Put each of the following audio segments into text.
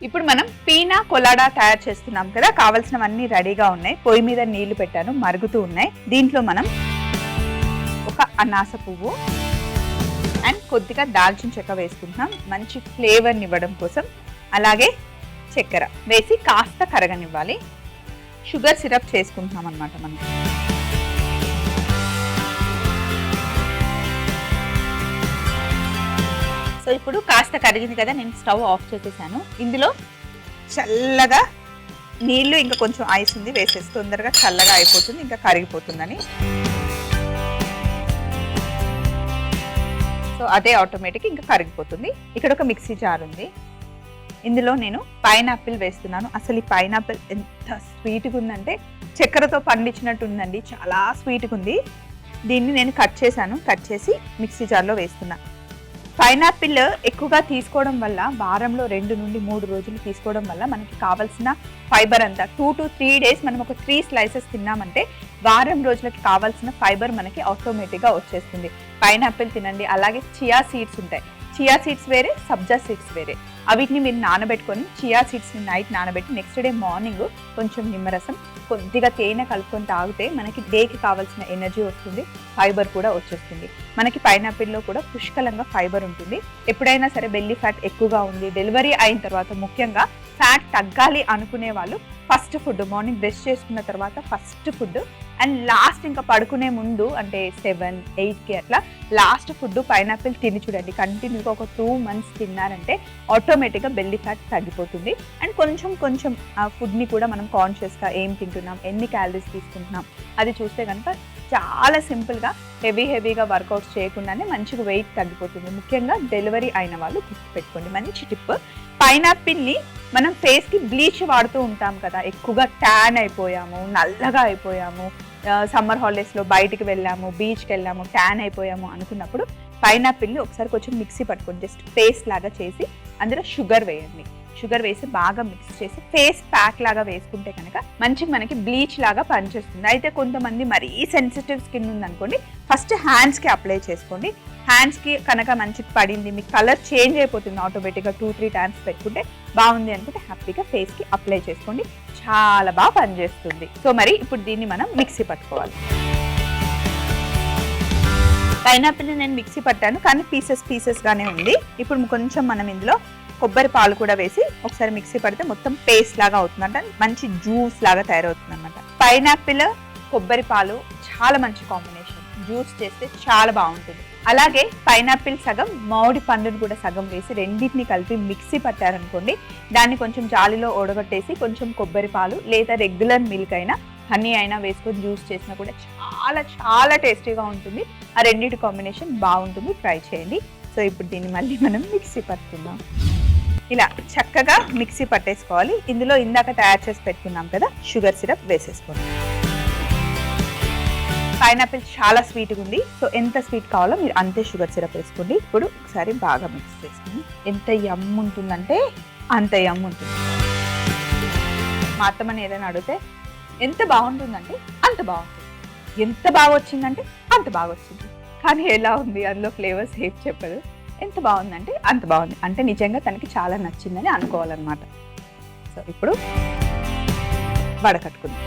ఇప్పుడు మనం పీనా కొలాడా తయారు చేస్తున్నాం కదా, కావాల్సినవన్నీ రెడీగా ఉన్నాయి. పొయ్యి మీద నీళ్లు పెట్టాను, మరుగుతూ ఉన్నాయి. దీంట్లో మనం ఒక అనాస పువ్వు అండ్ కొద్దిగా దాల్చిన చెక్క వేసుకుంటున్నాం మంచి ఫ్లేవర్ని ఇవ్వడం కోసం. అలాగే చక్కెర వేసి కాస్త కరగనివ్వాలి. షుగర్ సిరప్ చేసుకుంటున్నాం అన్నమాట మనం. సో ఇప్పుడు కాస్త కరిగింది కదా, నేను స్టవ్ ఆఫ్ చేసేసాను. ఇందులో చల్లగా నీళ్లు ఇంకా కొంచెం ఐస్ ఉంది వేసేసి తొందరగా చల్లగా అయిపోతుంది, ఇంకా కరిగిపోతుందని. సో అదే ఆటోమేటిక్ ఇంకా కరిగిపోతుంది. ఇక్కడ ఒక మిక్సీ జార్ ఉంది, ఇందులో నేను పైనాపిల్ వేస్తున్నాను. అసలు ఈ పైనాపిల్ ఎంత స్వీట్గా ఉందంటే చక్కెరతో పండించినట్టు ఉందండి, చాలా స్వీట్గా ఉంది. దీన్ని నేను కట్ చేశాను, కట్ చేసి మిక్సీ జార్లో వేస్తున్నా. పైనాపిల్ ఎక్కువగా తీసుకోవడం వల్ల, వారంలో 2 నుండి 3 రోజులు తీసుకోవడం వల్ల మనకి కావాల్సిన ఫైబర్ అంతా 2 to 3 days మనం ఒక 3 slices తిన్నామంటే వారం రోజులకి కావాల్సిన ఫైబర్ మనకి ఆటోమేటిక్గా వచ్చేస్తుంది. పైనాపిల్ తినండి. అలాగే చియా సీడ్స్ ఉంటాయి, చియా సీడ్స్ వేరే, సబ్జా సీడ్స్ వేరే. వీటిని మీరు నానబెట్టుకొని, చియా సీడ్స్ని నైట్ నానబెట్టి నెక్స్ట్ డే మార్నింగ్ కొంచెం నిమ్మరసం కొద్దిగా తేనె కలుపుకొని తాగితే మనకి డేకి కావాల్సిన ఎనర్జీ వస్తుంది, ఫైబర్ కూడా వచ్చేస్తుంది. మనకి పైనాపిల్లో కూడా పుష్కలంగా ఫైబర్ ఉంటుంది. ఎప్పుడైనా సరే బెల్లీ ఫ్యాట్ ఎక్కువగా ఉంది, డెలివరీ అయిన తర్వాత ముఖ్యంగా ఫ్యాట్ తగ్గాలి అనుకునే వాళ్ళు ఫస్ట్ ఫుడ్, మార్నింగ్ బ్రష్ చేసుకున్న తర్వాత ఫస్ట్ ఫుడ్ అండ్ లాస్ట్ ఇంకా పడుకునే ముందు అంటే 7, 8కి అట్లా లాస్ట్ ఫుడ్ పైనాపిల్ తిని చూడండి. కంటిన్యూగా ఒక 2 months తిన్నారంటే ఆటోమేటిక్గా బెల్లీ ఫ్యాట్ తగ్గిపోతుంది. అండ్ కొంచెం ఆ ఫుడ్ని కూడా మనం కాన్షియస్గా ఏం తింటున్నాం, ఎన్ని క్యాలరీస్ తీసుకుంటున్నాం అది చూస్తే కనుక చాలా సింపుల్గా హెవీగా వర్కౌట్స్ చేయకుండానే మంచిగా వెయిట్ తగ్గిపోతుంది. ముఖ్యంగా డెలివరీ అయిన వాళ్ళు గుర్తుపెట్టుకోండి. మంచి టిప్, పైనాపిల్ని మనం ఫేస్కి బ్లీచ్ వాడుతూ ఉంటాం కదా, ఎక్కువగా ట్యాన్ అయిపోయాము, నల్లగా అయిపోయాము, సమ్మర్ హాలిడేస్లో బయటికి వెళ్ళాము, బీచ్కి వెళ్ళాము, ట్యాన్ అయిపోయాము అనుకున్నప్పుడు పైనాపిల్ని ఒకసారి కొంచెం మిక్సీ పట్టుకొని జస్ట్ పేస్ట్ లాగా చేసి అందులో షుగర్ వేయండి. షుగర్ వేసి బాగా మిక్స్ చేసి ఫేస్ ప్యాక్ లాగా వేసుకుంటే కనుక మనకి బ్లీచ్ లాగా పనిచేస్తుంది. అయితే కొంతమంది మరీ సెన్సిటివ్ స్కిన్ ఉందనుకోండి, ఫస్ట్ హ్యాండ్స్కి అప్లై చేసుకోండి. హ్యాండ్స్కి కనుక మంచిగా పడింది, మీకు కలర్ చేంజ్ అయిపోతుంది ఆటోమేటిక్గా. 2-3 times పెట్టుకుంటే బాగుంది అనుకుంటే హ్యాపీగా ఫేస్కి అప్లై చేసుకోండి, చాలా బాగా పనిచేస్తుంది. సో మరి ఇప్పుడు దీన్ని మనం మిక్సీ పట్టుకోవాలి. పైనాపిల్ని నేను మిక్సీ పట్టాను, కానీ పీసెస్గానే ఉంది. ఇప్పుడు కొంచెం మనం ఇందులో కొబ్బరి పాలు కూడా వేసి ఒకసారి మిక్సీ పడితే మొత్తం పేస్ట్ లాగా అవుతుందంట, మంచి జ్యూస్ లాగా తయారవుతుంది అనమాట. పైనాపిల్ కొబ్బరి పాలు చాలా మంచి కాంబినేషన్, జ్యూస్ చేస్తే చాలా బాగుంటుంది. అలాగే పైనాపిల్ సగం, మామిడి పండుని కూడా సగం వేసి రెండింటిని కలిపి మిక్సీ పట్టారనుకోండి, దాన్ని కొంచెం జాలిలో ఓడగొట్టేసి కొంచెం కొబ్బరి పాలు లేదా రెగ్యులర్ మిల్క్ అయినా హనీ అయినా వేసుకొని జ్యూస్ చేసినా కూడా చాలా టేస్టీగా ఉంటుంది. ఆ రెండింటి కాంబినేషన్ బాగుంటుంది, ట్రై చేయండి. సో ఇప్పుడు దీన్ని మళ్ళీ మనం మిక్సీ పట్టుకుందాం. ఇలా చక్కగా మిక్సీ పట్టేసుకోవాలి. ఇందులో ఇందాక తయారు చేసి పెట్టుకున్నాం కదా షుగర్ సిరప్ వేసేసుకోండి. పైనాపిల్ చాలా స్వీట్గా ఉంది, సో ఎంత స్వీట్ కావాలో మీరు అంతే షుగర్ సిరప్ వేసుకోండి. ఇప్పుడు ఒకసారి బాగా మిక్స్ చేసుకుని ఎంత యమ్ ఉంటుందంటే అంత యమ్ ఉంటుంది. మా అత్తమ్మని ఏదైనా అడిగితే ఎంత బాగుంటుందంటే అంత బాగుంటుంది, ఎంత బాగా వచ్చిందంటే అంత బాగా వచ్చింది. కానీ ఎలా ఉంది అందులో ఫ్లేవర్స్ ఏం చెప్పదు, ఎంత బాగుందంటే అంత బాగుంది అంటే నిజంగా తనకి చాలా నచ్చిందని అనుకోవాలన్నమాట. సో ఇప్పుడు వడకట్టుకుందాం.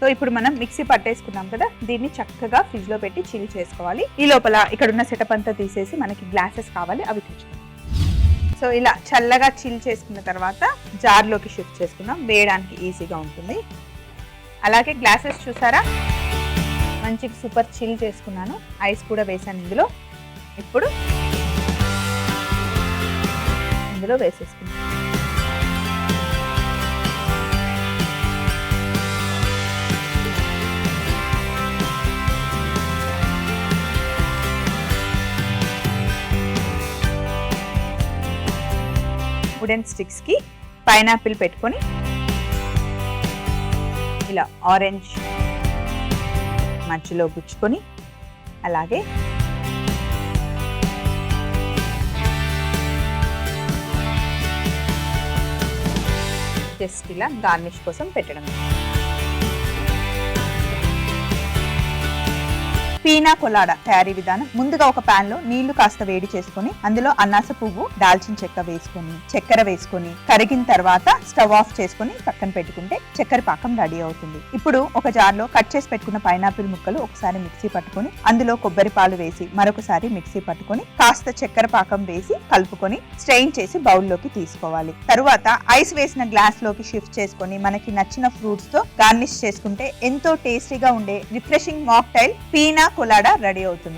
సో ఇప్పుడు మనం మిక్సీ పట్టేసుకున్నాం కదా, దీన్ని చక్కగా ఫ్రిడ్జ్ లో పెట్టి చిల్ చేసుకోవాలి. ఈ లోపల ఇక్కడ ఉన్న సెటప్ అంతా తీసేసి మనకి గ్లాసెస్ కావాలి, అవి తెచ్చుకోవాలి. సో ఇలా చల్లగా చిల్ చేసుకున్న తర్వాత జార్లోకి షిఫ్ట్ చేసుకుందాం, వేయడానికి ఈజీగా ఉంటుంది. అలాగే గ్లాసెస్ చూసారా, మంచిగా సూపర్ చిల్ చేసుకున్నాను, ఐస్ కూడా వేసాను ఇందులో. ఇప్పుడు ఇందులో వేసేసుకున్నాను. వుడెన్ స్టిక్స్కి పైనాపిల్ పెట్టుకొని ఇలా ఆరెంజ్ మధ్యలో గుచ్చుకొని, అలాగే జస్ట్ ఇలా గార్నిష్ కోసం పెట్టడం. పీనా కొలాడా తయారీ విధానం. ముందుగా ఒక పాన్ లో నీళ్లు కాస్త వేడి చేసుకొని అందులో అనాస పువ్వు, దాల్చిన చెక్క వేసుకొని చక్కెర వేసుకొని కరిగిన తర్వాత స్టవ్ ఆఫ్ చేసుకొని పక్కన పెట్టుకుంటే చక్కెర పాకం రెడీ అవుతుంది. ఇప్పుడు ఒక జార్ లో కట్ చేసి పెట్టుకున్న పైనాపిల్ ముక్కలు ఒకసారి మిక్సీ పట్టుకొని అందులో కొబ్బరి పాలు వేసి మరొకసారి మిక్సీ పట్టుకొని కాస్త చక్కెర పాకం వేసి కలుపుకొని స్ట్రెయిన్ చేసి బౌల్లోకి తీసుకోవాలి. తరువాత ఐస్ వేసిన గ్లాస్ లోకి షిఫ్ట్ చేసుకొని మనకి నచ్చిన ఫ్రూట్స్ తో గార్నిష్ చేసుకుంటే ఎంతో టేస్టీగా ఉండే రిఫ్రెషింగ్ మాక్టైల్ పీనా కొలాడా రెడీ అవుతుంది.